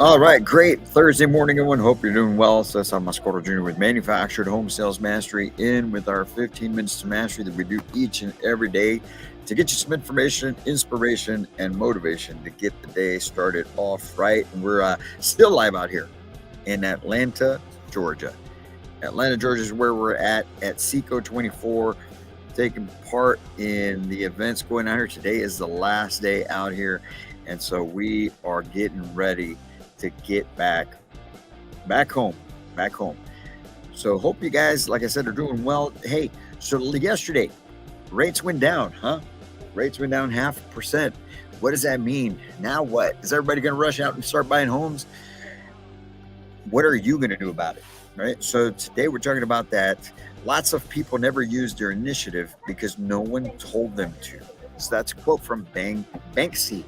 All right, great Thursday morning, everyone. Hope you're doing well. So, I'm Mascoro Jr. with Manufactured Home Sales Mastery, in with our 15 minutes to mastery that we do each and every day to get you some information, inspiration, and motivation to get the day started off right. And we're still live out here in Atlanta, Georgia. Atlanta, Georgia is where we're at Seco 24, taking part in the events going on here. Today is the last day out here, and so we are getting ready to get back home. So hope you guys, like I said, are doing well. Hey, so yesterday rates went down, huh? Rates went down 0.5%. What does that mean? Now what? Is everybody going to rush out and start buying homes? What are you going to do about it? Right. So today we're talking about that. Lots of people never use their initiative because no one told them to. So that's a quote from Banksy.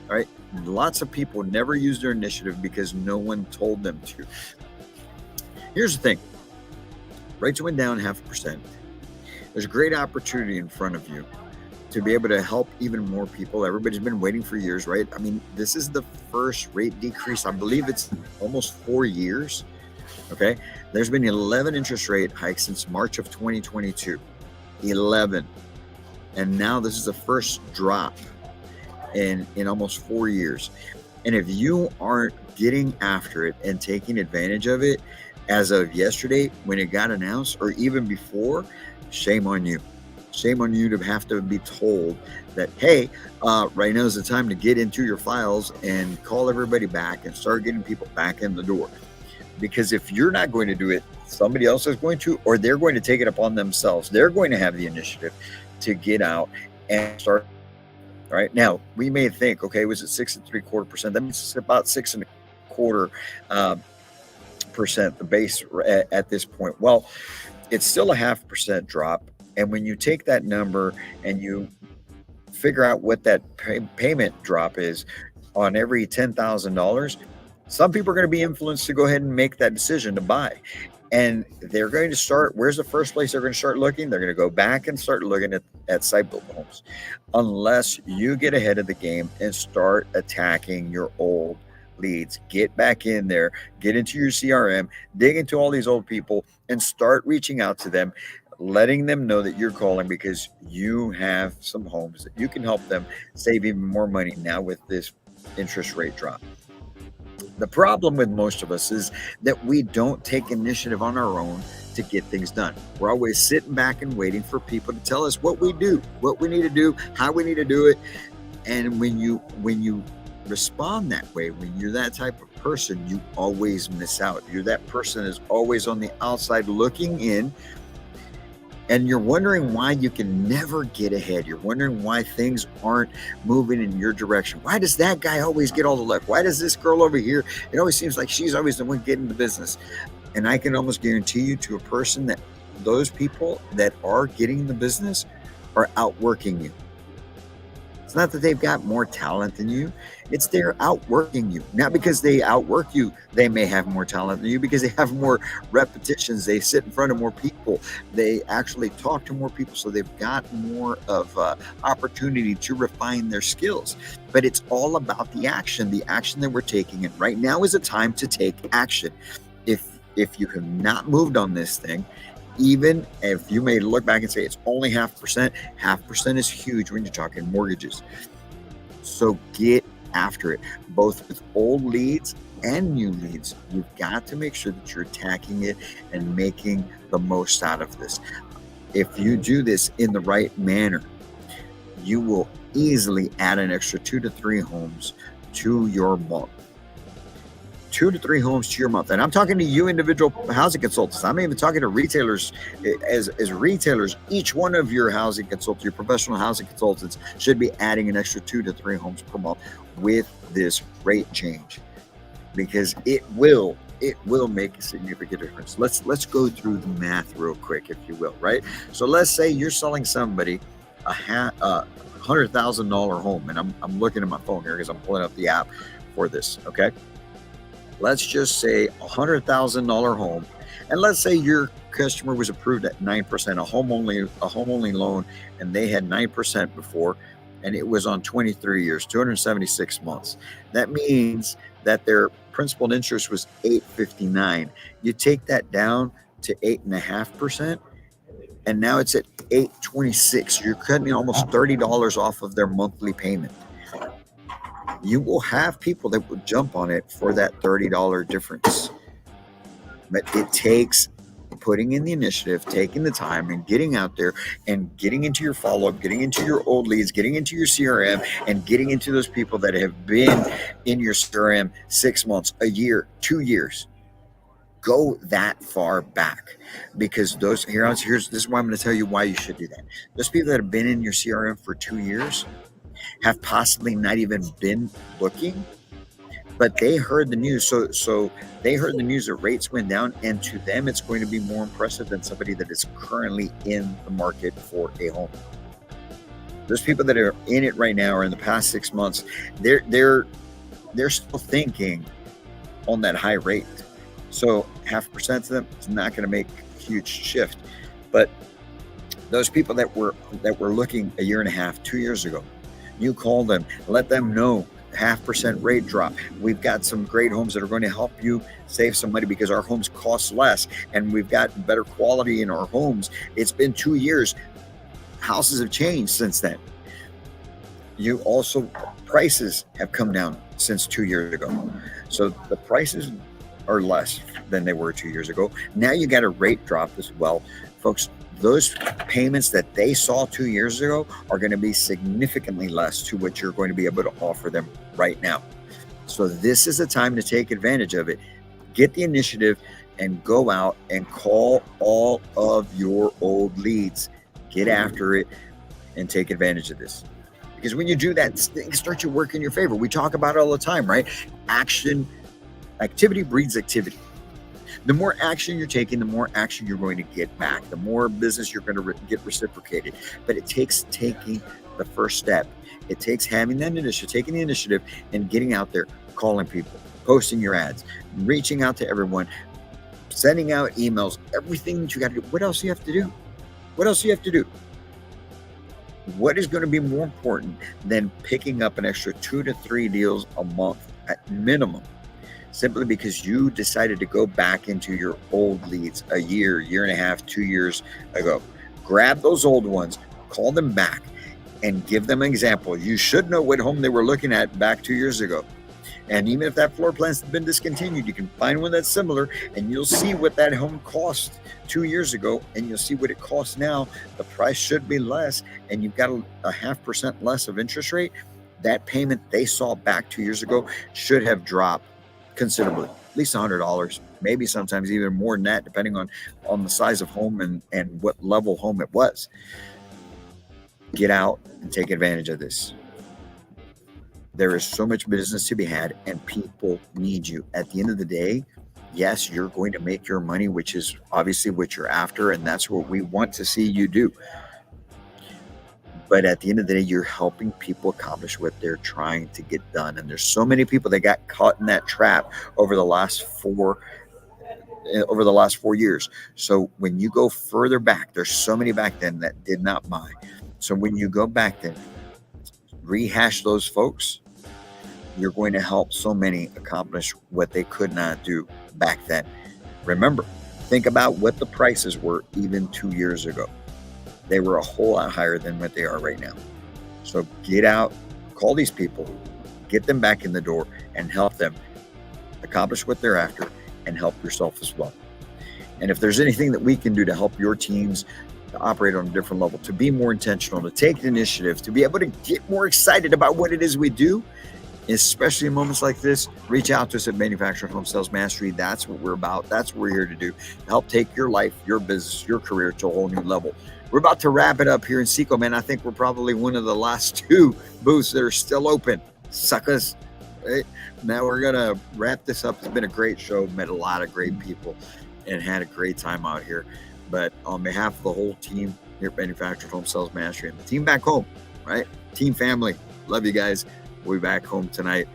All right. Lots of people never use their initiative because no one told them to. Here's the thing. Rates went down 0.5%. There's a great opportunity in front of you to be able to help even more people. Everybody's been waiting for years, right? I mean, this is the first rate decrease. I believe it's almost 4 years. Okay. There's been 11 interest rate hikes since March of 2022. 11. And now this is the first drop in almost 4 years. And if you aren't getting after it and taking advantage of it as of yesterday when it got announced, or even before, shame on you. Shame on you to have to be told that, hey, right now is the time to get into your files and call everybody back and start getting people back in the door. Because if you're not going to do it, somebody else is going to, or they're going to take it upon themselves. They're going to have the initiative to get out and start. All right. Now, we may think, okay, was it 6.75%? That means it's about 6.25%, the base at this point. Well, it's still a 0.5% drop. And when you take that number and you figure out what that payment drop is on every $10,000, some people are going to be influenced to go ahead and make that decision to buy. And they're going to start, where's the first place they're going to start looking? They're going to go back and start looking at site-built homes. Unless you get ahead of the game and start attacking your old leads. Get back in there, get into your CRM, dig into all these old people and start reaching out to them, letting them know that you're calling because you have some homes that you can help them save even more money now with this interest rate drop. The problem with most of us is that we don't take initiative on our own to get things done. We're always sitting back and waiting for people to tell us what we do, what we need to do, how we need to do it. And when you respond that way, when you're that type of person, you always miss out. You're that person is always on the outside looking in. And you're wondering why you can never get ahead. You're wondering why things aren't moving in your direction. Why does that guy always get all the luck? Why does this girl over here, it always seems like she's always the one getting the business? And I can almost guarantee you to a person that those people that are getting the business are outworking you. It's not that they've got more talent than you. It's they're outworking you. Not because they outwork you, they may have more talent than you because they have more repetitions. They sit in front of more people. They actually talk to more people. So they've got more of opportunity to refine their skills. But it's all about the action that we're taking. And right now is a time to take action. If you have not moved on this thing, even if you may look back and say it's only 0.5% is huge when you're talking mortgages. So get after it, both with old leads and new leads. You've got to make sure that you're attacking it and making the most out of this. If you do this in the right manner, you will easily add an extra 2 to 3 homes to your month. 2 to 3 homes to your month. And I'm talking to you individual housing consultants. I'm even talking to retailers as retailers. Each one of your housing consultants, your professional housing consultants should be adding an extra 2 to 3 homes per month with this rate change because it will make a significant difference. Let's go through the math real quick, if you will, right? So let's say you're selling somebody a $100,000 home, and I'm looking at my phone here because I'm pulling up the app for this, okay? Let's just say a $100,000 home, and let's say your customer was approved at 9%, a home only loan, and they had 9% before, and it was on 23 years, 276 months. That means that their principal and interest was 8.59. You take that down to 8.5%, and now it's at 8.26. You're cutting almost $30 off of their monthly payment. You will have people that will jump on it for that $30 difference. But it takes putting in the initiative, taking the time, and getting out there and getting into your follow-up, getting into your old leads, getting into your CRM, and getting into those people that have been in your CRM 6 months, a year, 2 years. Go that far back, because this is why I'm going to tell you why you should do that. Those people that have been in your CRM for 2 years have possibly not even been looking, but they heard the news. So they heard the news that rates went down, and to them, it's going to be more impressive than somebody that is currently in the market for a home. Those people that are in it right now, or in the past 6 months, they're still thinking on that high rate. So 0.5% to them is not going to make a huge shift. But those people that were looking a year and a half, 2 years ago, you call them, let them know 0.5% rate drop. We've got some great homes that are going to help you save some money, because our homes cost less and we've got better quality in our homes. It's been 2 years. Houses have changed since then. You also, prices have come down since 2 years ago. So the prices are less than they were 2 years ago. Now you got a rate drop as well. Folks, those payments that they saw 2 years ago are going to be significantly less to what you're going to be able to offer them right now. So this is a time to take advantage of it. Get the initiative and go out and call all of your old leads. Get after it and take advantage of this. Because when you do that, things start to work in your favor. We talk about it all the time, right? Activity breeds activity. The more action you're taking, the more action you're going to get back, the more business you're going to get reciprocated. But it takes taking the first step. It takes having that initiative, taking the initiative, and getting out there, calling people, posting your ads, reaching out to everyone, sending out emails, everything that you got to do. What else do you have to do? What else do you have to do? What is going to be more important than picking up an extra 2 to 3 deals a month at minimum? Simply because you decided to go back into your old leads a year, year and a half, 2 years ago. Grab those old ones, call them back, and give them an example. You should know what home they were looking at back 2 years ago. And even if that floor plan's been discontinued, you can find one that's similar, and you'll see what that home cost 2 years ago, and you'll see what it costs now. The price should be less, and you've got a 0.5% less of interest rate. That payment they saw back 2 years ago should have dropped considerably, at least $100, maybe sometimes even more than that, depending on the size of home and what level home it was. Get out and take advantage of this. There is so much business to be had, and people need you. At the end of the day, yes, you're going to make your money, which is obviously what you're after, and that's what we want to see you do. But at the end of the day, you're helping people accomplish what they're trying to get done. And there's so many people that got caught in that trap over the last 4 years. So when you go further back, there's so many back then that did not buy. So when you go back then, rehash those folks, you're going to help so many accomplish what they could not do back then. Remember, think about what the prices were even 2 years ago. They were a whole lot higher than what they are right now. So get out, call these people, get them back in the door, and help them accomplish what they're after, and help yourself as well. And if there's anything that we can do to help your teams to operate on a different level, to be more intentional, to take the initiative, to be able to get more excited about what it is we do, especially in moments like this, reach out to us at Manufactured Home Sales Mastery. That's what we're about. That's what we're here to do. Help take your life, your business, your career to a whole new level. We're about to wrap it up here in Seco, man. I think we're probably one of the last 2 booths that are still open. Suckers. Right? Now we're going to wrap this up. It's been a great show. Met a lot of great people and had a great time out here. But on behalf of the whole team here at Manufactured Home Sales Mastery and the team back home, right? Team family. Love you guys. We'll be back home tonight.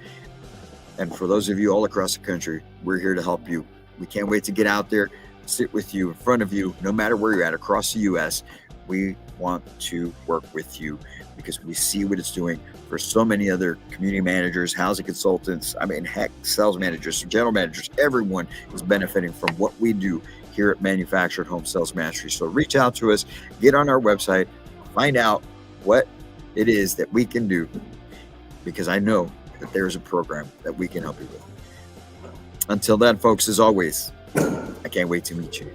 And for those of you all across the country, we're here to help you. We can't wait to get out there, sit with you, in front of you, no matter where you're at across the U.S. We want to work with you because we see what it's doing for so many other community managers, housing consultants, I mean, heck, sales managers, general managers. Everyone is benefiting from what we do here at Manufactured Home Sales Mastery. So reach out to us, get on our website, find out what it is that we can do, because I know that there's a program that we can help you with. Until then, folks, as always, I can't wait to meet you.